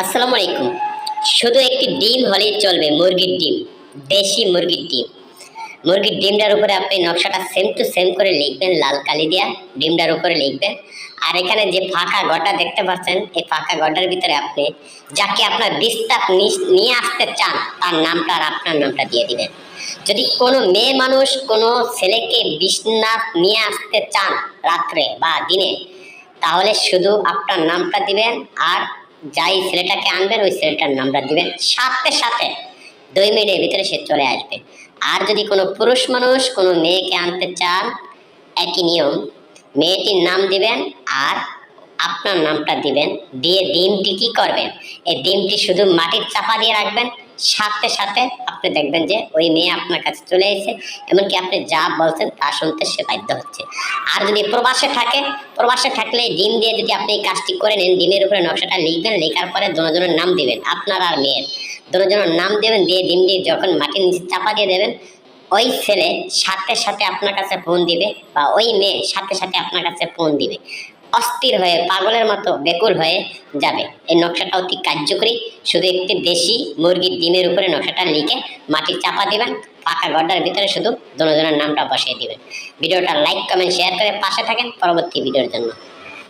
আসসালামু আলাইকুম। শুধু একটি ডিম হলেই চলবে, মুরগির ডিম, দেশি মুরগির ডিম। মুরগির ডিমটার উপরে আপনি নকশাটা সেম টু সেম করে লিখবেন, লাল কালি দিয়া ডিমটার উপরে লিখবেন। আর এখানে যে ফাঁকা ঘরটা দেখতে পাচ্ছেন, এই ফাঁকা ঘরটার ভিতরে আপনি যাকে আপনার বিস্তার নিয়ে আসতে চান তার নামটা আর আপনার নামটা দিয়ে দিবেন। যদি কোনো মেয়ে মানুষ কোনো ছেলেকে বিছানায় নিয়ে আসতে চান রাত্রে বা দিনে, তাহলে শুধু আপনার নামটা দিবেন আর যাই ছেলেটাকে আনবেন ওই ছেলেটার নামটা দিবেন, সাথে সাথে 2 মিনিটের ভিতরে সে চলে আসবে। আর যদি কোনো পুরুষ মানুষ কোনো মেয়েকে আনতে চান, একই নিয়ম, মেয়েটির নাম দিবেন আর আপনার নামটা দিবেন, দিয়ে ডিমটি কি করবেন, এই ডিমটি শুধু মাটির চাপা দিয়ে রাখবেন, সাথে সাথে আপনি দেখবেন যে ওই মেয়ে আপনার কাছে চলে এসেছে, এমনকি আপনি যা বলছেন তা শুনতে সে বাধ্য হচ্ছে। আর যদি প্রবাসে থাকে, প্রবাসে থাকলে ডিম দিয়ে যদি আপনি এই কাজটি করে নেন, ডিমের উপরে নকশাটা লিখবেন, লেখার পরে দুজনের নাম দিবেন, আপনার আর মেয়ের দুজনের নাম দেবেন, দিয়ে ডিম দিয়ে যখন মাটির নিচে চাপা দিয়ে দেবেন, ওই ছেলে সাথে সাথে আপনার কাছে ফোন দিবে বা ওই মেয়ে সাথে সাথে আপনার কাছে ফোন দিবে, অস্থির হয়ে পাগলের মতো বেকুল হয়ে যাবে। এই নকশাটা অতি কার্যকরী। শুধু একটি দেশি মুরগির ডিমের উপরে নকশাটা লিখে মাটির চাপা দিবেন, ফাঁকা ঘরটার ভিতরে শুধু দুজনের নামটা বসিয়ে দিবেন। ভিডিওটা লাইক কমেন্ট শেয়ার করে পাশে থাকেন পরবর্তী ভিডিওর জন্য।